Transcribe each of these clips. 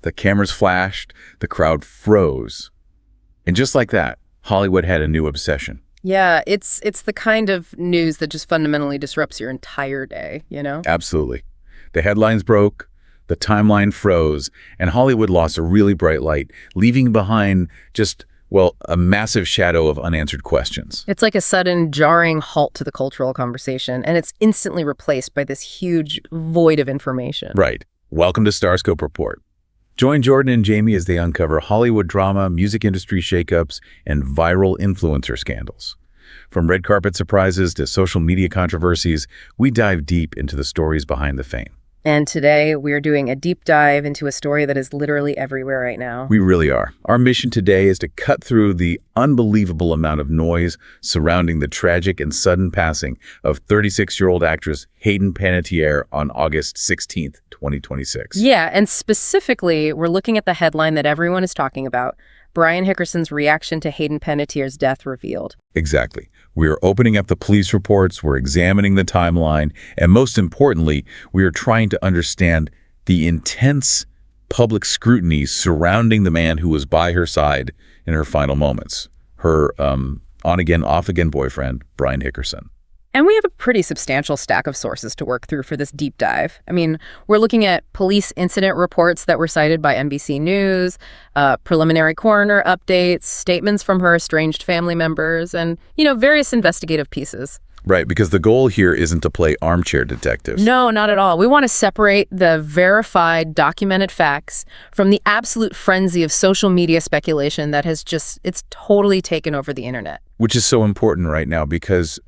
the cameras flashed, the crowd froze. And just like that, Hollywood had a new obsession. Yeah, it's the kind of news that just fundamentally disrupts your entire day, you know? Absolutely. The headlines broke, the timeline froze, and Hollywood lost a really bright light, leaving behind just, well, a massive shadow of unanswered questions. It's like a sudden, jarring halt to the cultural conversation, and it's instantly replaced by this huge void of information. Right. Welcome to Starscope Report. Join Jordan and Jamie as they uncover Hollywood drama, music industry shakeups, and viral influencer scandals. From red carpet surprises to social media controversies, we dive deep into the stories behind the fame. And today, we're doing a deep dive into a story that is literally everywhere right now. We really are. Our mission today is to cut through the unbelievable amount of noise surrounding the tragic and sudden passing of 36-year-old actress Hayden Panettiere on August 16th, 2026. Yeah, and specifically, we're looking at the headline that everyone is talking about, Brian Hickerson's reaction to Hayden Panettiere's death revealed. Exactly. We are opening up the police reports, we're examining the timeline, and most importantly, we are trying to understand the intense public scrutiny surrounding the man who was by her side in her final moments, her on-again, off-again boyfriend, Brian Hickerson. And we have a pretty substantial stack of sources to work through for this deep dive. I mean, we're looking at police incident reports that were cited by NBC News, preliminary coroner updates, statements from her estranged family members, and, various investigative pieces. Right, because the goal here isn't to play armchair detectives. No, not at all. We want to separate the verified, documented facts from the absolute frenzy of social media speculation that has it's totally taken over the internet. Which is so important right now because,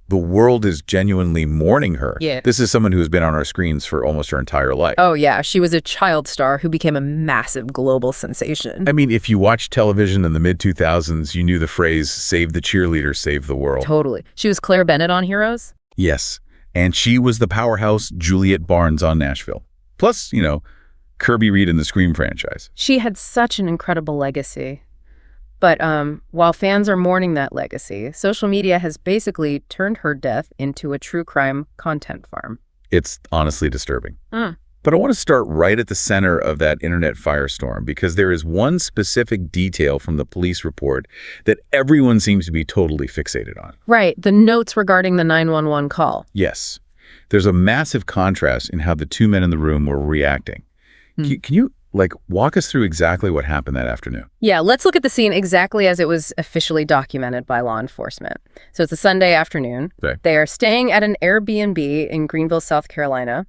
the world is genuinely mourning her. Yeah. This is someone who has been on our screens for almost her entire life. Oh, yeah. She was a child star who became a massive global sensation. If you watched television in the mid-2000s, you knew the phrase, save the cheerleader, save the world. Totally. She was Claire Bennett on Heroes? Yes. And she was the powerhouse Juliet Barnes on Nashville. Plus, Kirby Reed in the Scream franchise. She had such an incredible legacy. But while fans are mourning that legacy, social media has basically turned her death into a true crime content farm. It's honestly disturbing. But I want to start right at the center of that internet firestorm because there is one specific detail from the police report that everyone seems to be totally fixated on. Right, the notes regarding the 911 call. Yes. There's a massive contrast in how the two men in the room were reacting. Can you walk us through exactly what happened that afternoon? Yeah, let's look at the scene exactly as it was officially documented by law enforcement. So it's a Sunday afternoon. Okay. They are staying at an Airbnb in Greenville, South Carolina.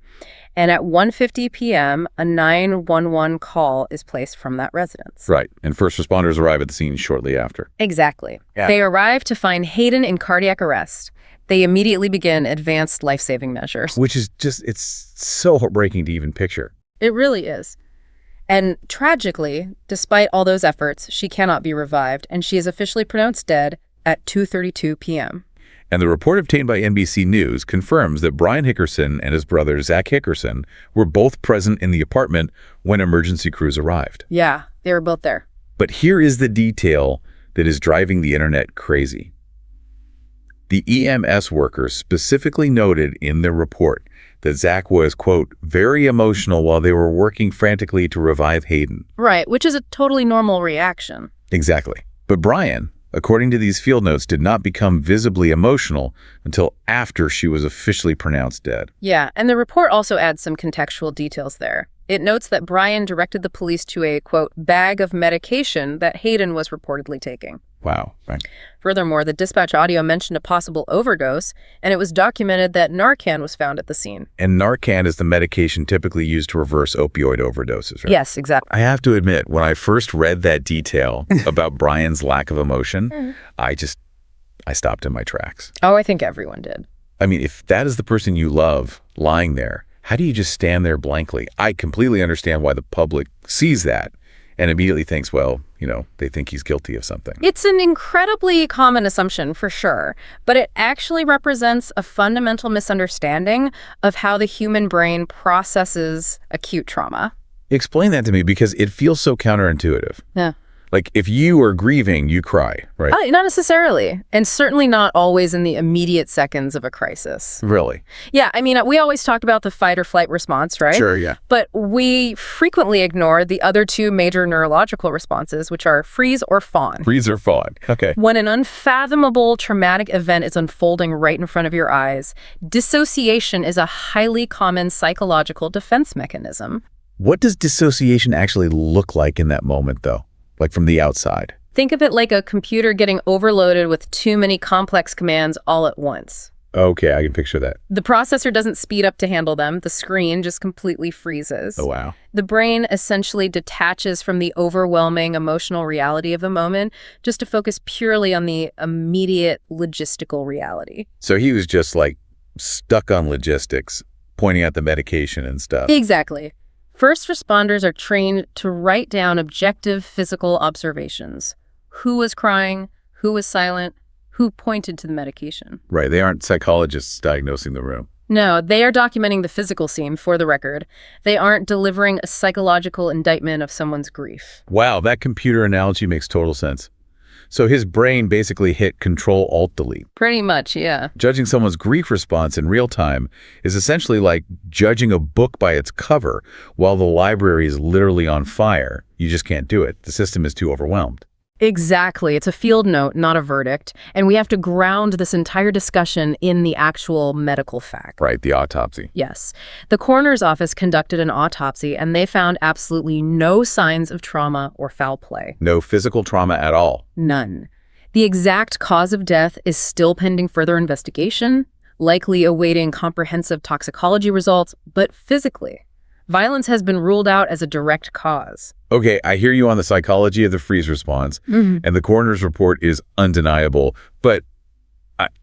And at 1:50 p.m., a 911 call is placed from that residence. Right. And first responders arrive at the scene shortly after. Exactly. Yeah. They arrive to find Hayden in cardiac arrest. They immediately begin advanced life-saving measures. Which is it's so heartbreaking to even picture. It really is. And tragically, despite all those efforts, she cannot be revived, and she is officially pronounced dead at 2:32 p.m. And the report obtained by NBC News confirms that Brian Hickerson and his brother, Zach Hickerson, were both present in the apartment when emergency crews arrived. Yeah, they were both there. But here is the detail that is driving the internet crazy. The EMS workers specifically noted in their report that Zach was, quote, very emotional while they were working frantically to revive Hayden. Right, which is a totally normal reaction. Exactly. But Brian, according to these field notes, did not become visibly emotional until after she was officially pronounced dead. Yeah, and the report also adds some contextual details there. It notes that Brian directed the police to a, quote, bag of medication that Hayden was reportedly taking. Wow. Right. Furthermore, the dispatch audio mentioned a possible overdose, and it was documented that Narcan was found at the scene. And Narcan is the medication typically used to reverse opioid overdoses, right? Yes, exactly. I have to admit, when I first read that detail about Brian's lack of emotion, I stopped in my tracks. Oh, I think everyone did. If that is the person you love lying there, how do you just stand there blankly? I completely understand why the public sees that and immediately thinks, well, they think he's guilty of something. It's an incredibly common assumption, for sure, but it actually represents a fundamental misunderstanding of how the human brain processes acute trauma. Explain that to me because it feels so counterintuitive. Yeah. Like, if you are grieving, you cry, right? Not necessarily, and certainly not always in the immediate seconds of a crisis. Really? Yeah, I mean, we always talk about the fight or flight response, right? Sure, yeah. But we frequently ignore the other two major neurological responses, which are freeze or fawn. Freeze or fawn. Okay. When an unfathomable traumatic event is unfolding right in front of your eyes, dissociation is a highly common psychological defense mechanism. What does dissociation actually look like in that moment, though? Like from the outside? Think of it like a computer getting overloaded with too many complex commands all at once. Okay, I can picture that. The processor doesn't speed up to handle them. The screen just completely freezes. Oh, wow. The brain essentially detaches from the overwhelming emotional reality of the moment just to focus purely on the immediate logistical reality. So he was just like stuck on logistics, pointing out the medication and stuff. Exactly. First responders are trained to write down objective physical observations. Who was crying? Who was silent? Who pointed to the medication? Right, they aren't psychologists diagnosing the room. No, they are documenting the physical scene for the record. They aren't delivering a psychological indictment of someone's grief. Wow, that computer analogy makes total sense. So his brain basically hit Control-Alt-Delete. Pretty much, yeah. Judging someone's grief response in real time is essentially like judging a book by its cover while the library is literally on fire. You just can't do it. The system is too overwhelmed. Exactly. It's a field note, not a verdict. And we have to ground this entire discussion in the actual medical fact. Right, the autopsy. Yes. The coroner's office conducted an autopsy, and they found absolutely no signs of trauma or foul play. No physical trauma at all. None. The exact cause of death is still pending further investigation, likely awaiting comprehensive toxicology results, but physically, violence has been ruled out as a direct cause. Okay, I hear you on the psychology of the freeze response, and the coroner's report is undeniable, but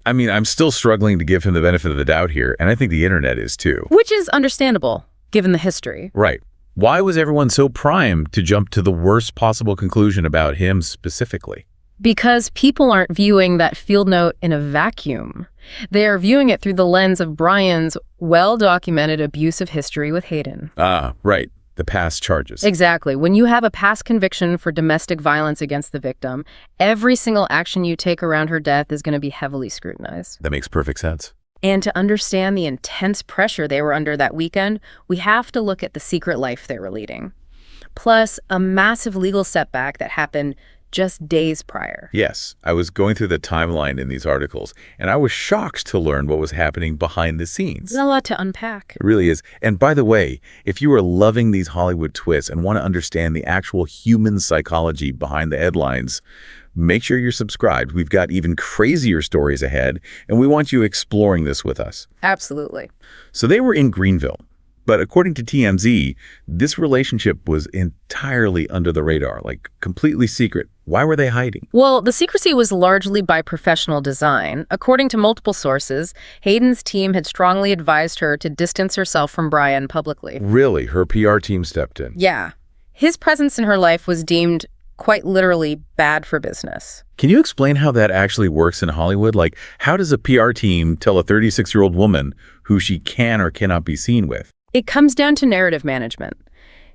I mean, I'm still struggling to give him the benefit of the doubt here, and I think the internet is too. Which is understandable, given the history. Right. Why was everyone so primed to jump to the worst possible conclusion about him specifically? Because people aren't viewing that field note in a vacuum. They are viewing it through the lens of Brian's well-documented abusive history with Hayden. Ah, right. The past charges. Exactly. When you have a past conviction for domestic violence against the victim, every single action you take around her death is going to be heavily scrutinized. That makes perfect sense. And to understand the intense pressure they were under that weekend, we have to look at the secret life they were leading. Plus, a massive legal setback that happened just days prior. Yes, I was going through the timeline in these articles, and I was shocked to learn what was happening behind the scenes. There's a lot to unpack. It really is. And by the way, if you are loving these Hollywood twists and want to understand the actual human psychology behind the headlines, make sure you're subscribed. We've got even crazier stories ahead, and we want you exploring this with us. Absolutely. So they were in Greenville. But according to TMZ, this relationship was entirely under the radar, like completely secret. Why were they hiding? Well, the secrecy was largely by professional design. According to multiple sources, Hayden's team had strongly advised her to distance herself from Brian publicly. Really? Her PR team stepped in? Yeah. His presence in her life was deemed quite literally bad for business. Can you explain how that actually works in Hollywood? Like, how does a PR team tell a 36-year-old woman who she can or cannot be seen with? It comes down to narrative management.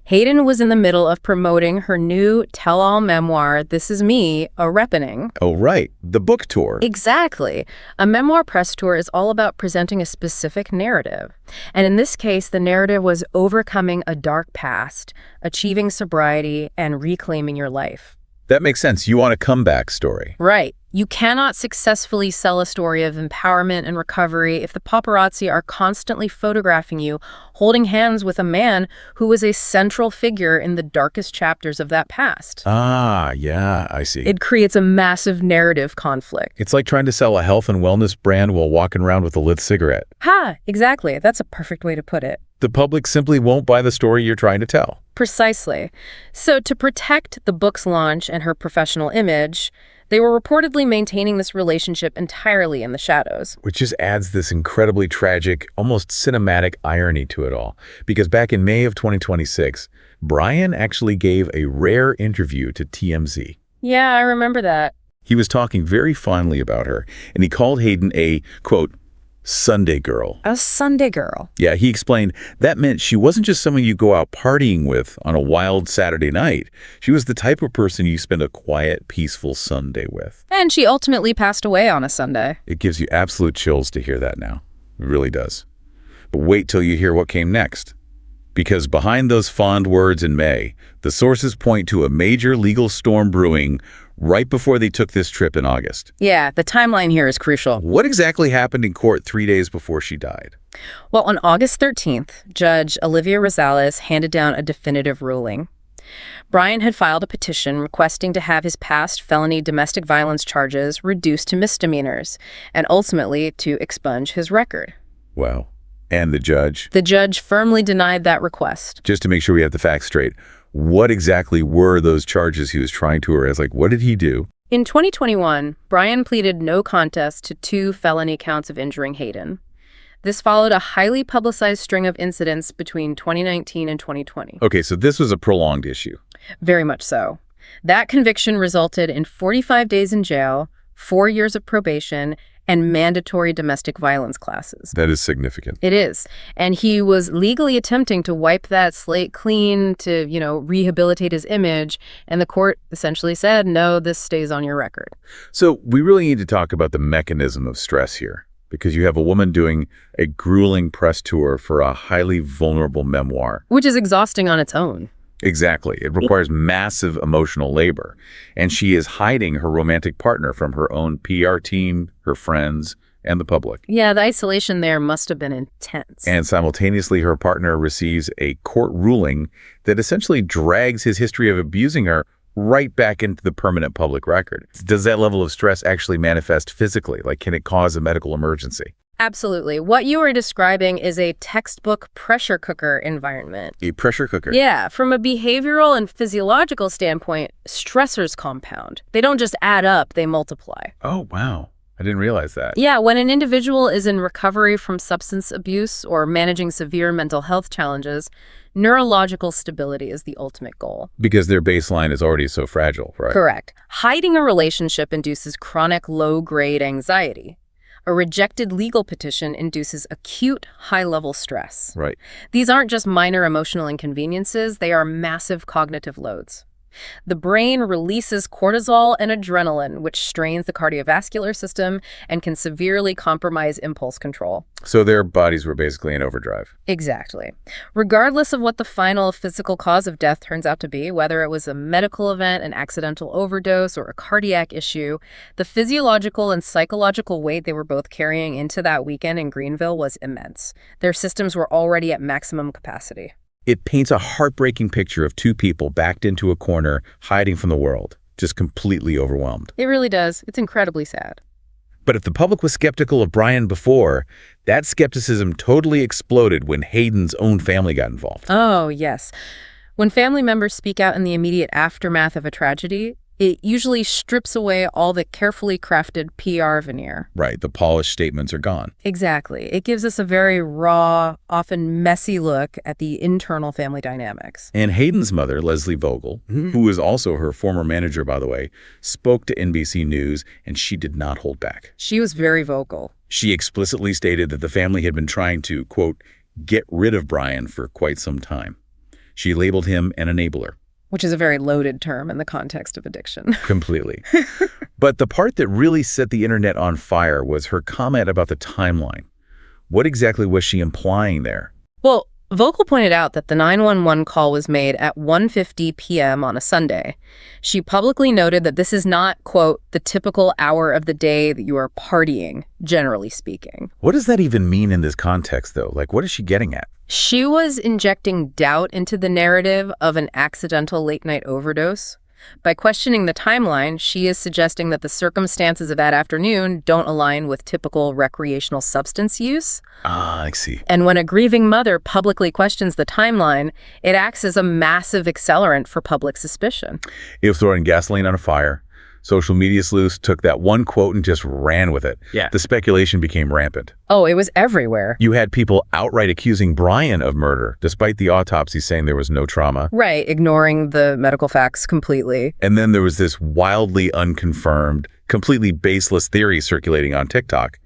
Hayden was in the middle of promoting her new tell-all memoir, This Is Me, A Repening. Oh, right. The book tour. Exactly. A memoir press tour is all about presenting a specific narrative. And in this case, the narrative was overcoming a dark past, achieving sobriety, and reclaiming your life. That makes sense. You want a comeback story. Right. You cannot successfully sell a story of empowerment and recovery if the paparazzi are constantly photographing you holding hands with a man who was a central figure in the darkest chapters of that past. Ah, yeah, I see. It creates a massive narrative conflict. It's like trying to sell a health and wellness brand while walking around with a lit cigarette. Ha, exactly. That's a perfect way to put it. The public simply won't buy the story you're trying to tell. Precisely. So to protect the book's launch and her professional image, they were reportedly maintaining this relationship entirely in the shadows. Which just adds this incredibly tragic, almost cinematic irony to it all. Because back in May of 2026, Brian actually gave a rare interview to TMZ. Yeah, I remember that. He was talking very fondly about her, and he called Hayden a, quote, Sunday girl. A Sunday girl. Yeah, he explained that meant she wasn't just someone you go out partying with on a wild Saturday night. She was the type of person you spend a quiet, peaceful Sunday with. And she ultimately passed away on a Sunday. It gives you absolute chills to hear that now. It really does. But wait till you hear what came next. Because behind those fond words in May, the sources point to a major legal storm brewing right before they took this trip in August. Yeah, the timeline here is crucial. What exactly happened in court 3 days before she died? Well, on August 13th, Judge Olivia Rosales handed down a definitive ruling. Brian had filed a petition requesting to have his past felony domestic violence charges reduced to misdemeanors and ultimately to expunge his record. Wow. And the judge? The judge firmly denied that request. Just to make sure we have the facts straight, what exactly were those charges he was trying to arrest? Like, what did he do? In 2021, Brian pleaded no contest to 2 felony counts of injuring Hayden. This followed a highly publicized string of incidents between 2019 and 2020. Okay, so this was a prolonged issue. Very much so. That conviction resulted in 45 days in jail, 4 years of probation, and mandatory domestic violence classes. That is significant. It is. And he was legally attempting to wipe that slate clean to, rehabilitate his image. And the court essentially said, no, this stays on your record. So we really need to talk about the mechanism of stress here, because you have a woman doing a grueling press tour for a highly vulnerable memoir. Which is exhausting on its own. Exactly. It requires massive emotional labor. And she is hiding her romantic partner from her own PR team, her friends, and the public. Yeah, the isolation there must have been intense. And simultaneously, her partner receives a court ruling that essentially drags his history of abusing her right back into the permanent public record. Does that level of stress actually manifest physically? Like, can it cause a medical emergency? Absolutely. What you are describing is a textbook pressure cooker environment. A pressure cooker? Yeah. From a behavioral and physiological standpoint, stressors compound. They don't just add up, they multiply. Oh, wow. I didn't realize that. Yeah, when an individual is in recovery from substance abuse or managing severe mental health challenges, neurological stability is the ultimate goal. Because their baseline is already so fragile, right? Correct. Hiding a relationship induces chronic low-grade anxiety. A rejected legal petition induces acute high-level stress. Right. These aren't just minor emotional inconveniences, they are massive cognitive loads. The brain releases cortisol and adrenaline, which strains the cardiovascular system and can severely compromise impulse control. So their bodies were basically in overdrive. Exactly. Regardless of what the final physical cause of death turns out to be, whether it was a medical event, an accidental overdose, or a cardiac issue, the physiological and psychological weight they were both carrying into that weekend in Greenville was immense. Their systems were already at maximum capacity. It paints a heartbreaking picture of 2 people backed into a corner, hiding from the world, just completely overwhelmed. It really does. It's incredibly sad. But if the public was skeptical of Brian before, that skepticism totally exploded when Hayden's own family got involved. Oh, yes. When family members speak out in the immediate aftermath of a tragedy, it usually strips away all the carefully crafted PR veneer. Right, the polished statements are gone. Exactly. It gives us a very raw, often messy look at the internal family dynamics. And Hayden's mother, Leslie Vogel, who is also her former manager, by the way, spoke to NBC News, and she did not hold back. She was very vocal. She explicitly stated that the family had been trying to, quote, get rid of Brian for quite some time. She labeled him an enabler. Which is a very loaded term in the context of addiction. Completely. But the part that really set the internet on fire was her comment about the timeline. What exactly was she implying there? Well, Vogel pointed out that the 911 call was made at 1:50 p.m. on a Sunday. She publicly noted that this is not, quote, the typical hour of the day that you are partying, generally speaking. What does that even mean in this context, though? Like, what is she getting at? She was injecting doubt into the narrative of an accidental late-night overdose. By questioning the timeline, she is suggesting that the circumstances of that afternoon don't align with typical recreational substance use. Ah, I see. And when a grieving mother publicly questions the timeline, it acts as a massive accelerant for public suspicion. You're throwing gasoline on a fire. Social media sleuths took that one quote and just ran with it. Yeah. The speculation became rampant. Oh, it was everywhere. You had people outright accusing Brian of murder, despite the autopsy saying there was no trauma. Right, ignoring the medical facts completely. And then there was this wildly unconfirmed, completely baseless theory circulating on TikTok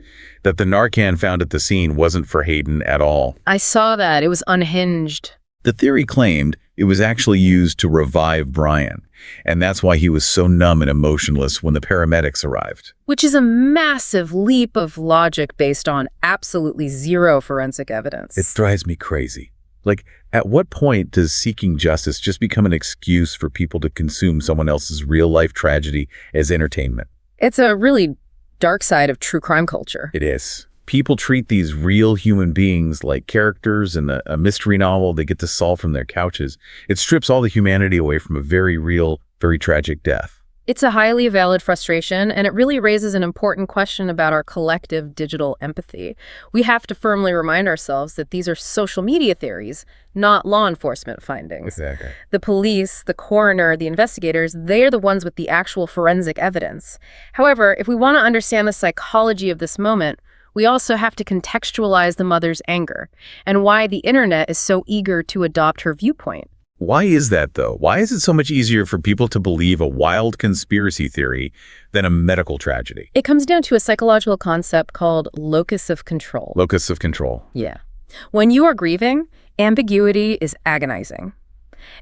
that the Narcan found at the scene wasn't for Hayden at all. I saw that. It was unhinged. The theory claimed it was actually used to revive Brian, and that's why he was so numb and emotionless when the paramedics arrived. Which is a massive leap of logic based on absolutely zero forensic evidence. It drives me crazy. Like, at what point does seeking justice just become an excuse for people to consume someone else's real-life tragedy as entertainment? It's a really dark side of true crime culture. It is. People treat these real human beings like characters in a mystery novel they get to solve from their couches. It strips all the humanity away from a very real, very tragic death. It's a highly valid frustration, and it really raises an important question about our collective digital empathy. We have to firmly remind ourselves that these are social media theories, not law enforcement findings. Exactly. The police, the coroner, the investigators, they're the ones with the actual forensic evidence. However, if we want to understand the psychology of this moment, we also have to contextualize the mother's anger and why the internet is so eager to adopt her viewpoint. Why is that, though? Why is it so much easier for people to believe a wild conspiracy theory than a medical tragedy? It comes down to a psychological concept called locus of control. Locus of control. Yeah. When you are grieving, ambiguity is agonizing.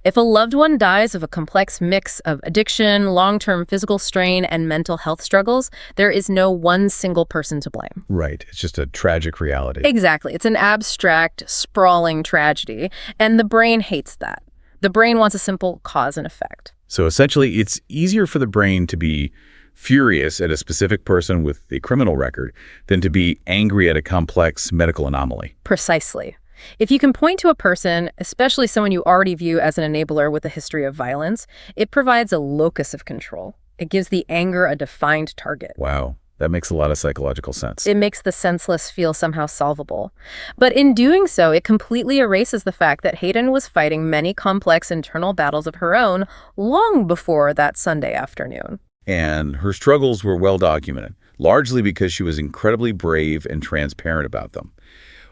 If a loved one dies of a complex mix of addiction, long-term physical strain, and mental health struggles, there is no one single person to blame. Right. It's just a tragic reality. Exactly. It's an abstract, sprawling tragedy, and the brain hates that. The brain wants a simple cause and effect. So essentially, it's easier for the brain to be furious at a specific person with a criminal record than to be angry at a complex medical anomaly. Precisely. If you can point to a person, especially someone you already view as an enabler with a history of violence, it provides a locus of control. It gives the anger a defined target. Wow, that makes a lot of psychological sense. It makes the senseless feel somehow solvable. But in doing so, it completely erases the fact that Hayden was fighting many complex internal battles of her own long before that Sunday afternoon. And her struggles were well documented, largely because she was incredibly brave and transparent about them.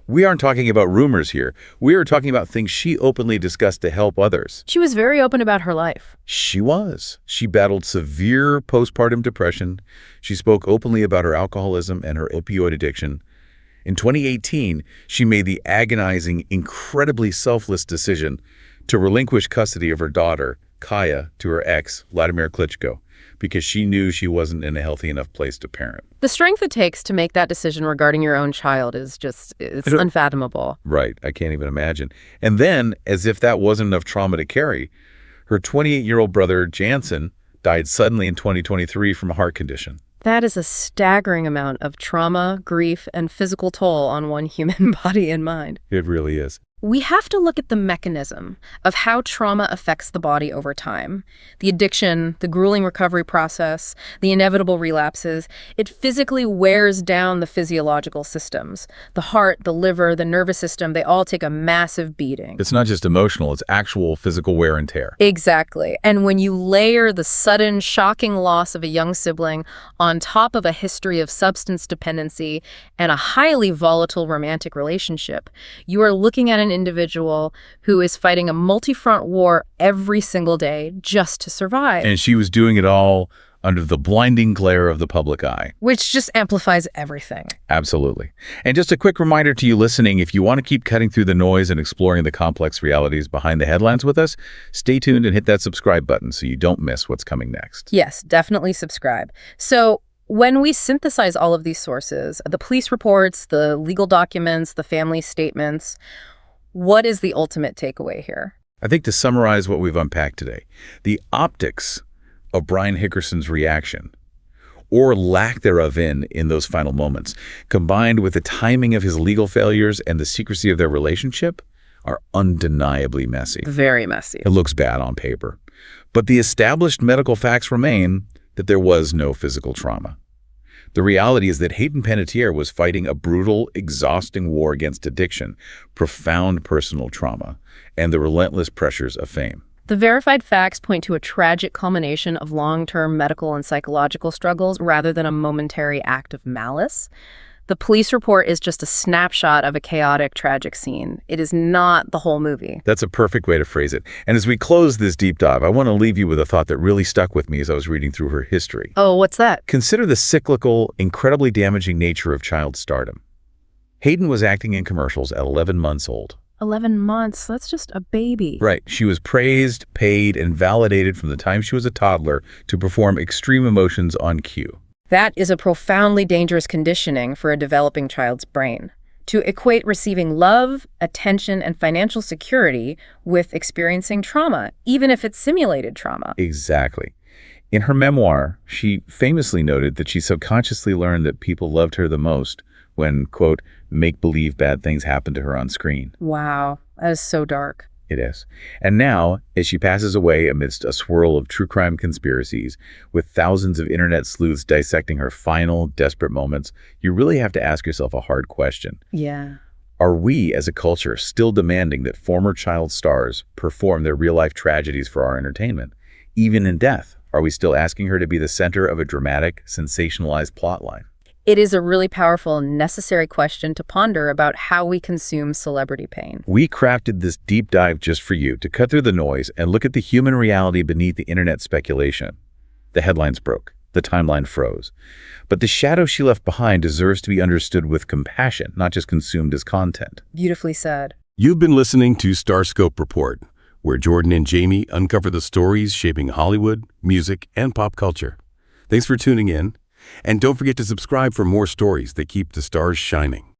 We aren't talking about rumors here. We are talking about things she openly discussed to help others. She was very open about her life. She was. She battled severe postpartum depression. She spoke openly about her alcoholism and her opioid addiction. In 2018, she made the agonizing, incredibly selfless decision to relinquish custody of her daughter, Kaya, to her ex, Vladimir Klitschko, because she knew she wasn't in a healthy enough place to parent. The strength it takes to make that decision regarding your own child is it's unfathomable. Right. I can't even imagine. And then, as if that wasn't enough trauma to carry, her 28-year-old brother, Jansen, died suddenly in 2023 from a heart condition. That is a staggering amount of trauma, grief, and physical toll on one human body and mind. It really is. We have to look at the mechanism of how trauma affects the body over time. The addiction, the grueling recovery process, the inevitable relapses, it physically wears down the physiological systems. The heart, the liver, the nervous system, they all take a massive beating. It's not just emotional, it's actual physical wear and tear. Exactly. And when you layer the sudden, shocking loss of a young sibling on top of a history of substance dependency and a highly volatile romantic relationship, you are looking at an individual who is fighting a multi-front war every single day just to survive. And she was doing it all under the blinding glare of the public eye. Which just amplifies everything. Absolutely. And just a quick reminder to you listening, if you want to keep cutting through the noise and exploring the complex realities behind the headlines with us, stay tuned and hit that subscribe button so you don't miss what's coming next. Yes, definitely subscribe. So when we synthesize all of these sources, the police reports, the legal documents, the family statements, what is the ultimate takeaway here? I think to summarize what we've unpacked today, the optics of Brian Hickerson's reaction, or lack thereof in those final moments, combined with the timing of his legal failures and the secrecy of their relationship, are undeniably messy. Very messy. It looks bad on paper. But the established medical facts remain that there was no physical trauma. The reality is that Hayden Panettiere was fighting a brutal, exhausting war against addiction, profound personal trauma, and the relentless pressures of fame. The verified facts point to a tragic culmination of long-term medical and psychological struggles rather than a momentary act of malice. The police report is just a snapshot of a chaotic, tragic scene. It is not the whole movie. That's a perfect way to phrase it. And as we close this deep dive, I want to leave you with a thought that really stuck with me as I was reading through her history. Oh, what's that? Consider the cyclical, incredibly damaging nature of child stardom. Hayden was acting in commercials at 11 months old. 11 months, that's just a baby. Right. She was praised, paid, and validated from the time she was a toddler to perform extreme emotions on cue. That is a profoundly dangerous conditioning for a developing child's brain. To equate receiving love, attention, and financial security with experiencing trauma, even if it's simulated trauma. Exactly. In her memoir, she famously noted that she subconsciously learned that people loved her the most when, quote, make-believe bad things happened to her on screen. Wow, that is so dark. It is. And now, as she passes away amidst a swirl of true crime conspiracies, with thousands of internet sleuths dissecting her final, desperate moments, you really have to ask yourself a hard question. Yeah. Are we, as a culture, still demanding that former child stars perform their real-life tragedies for our entertainment? Even in death, are we still asking her to be the center of a dramatic, sensationalized plotline? It is a really powerful, necessary question to ponder about how we consume celebrity pain. We crafted this deep dive just for you to cut through the noise and look at the human reality beneath the internet speculation. The headlines broke. The timeline froze. But the shadow she left behind deserves to be understood with compassion, not just consumed as content. Beautifully said. You've been listening to Starscope Report, where Jordan and Jamie uncover the stories shaping Hollywood, music, and pop culture. Thanks for tuning in. And don't forget to subscribe for more stories that keep the stars shining.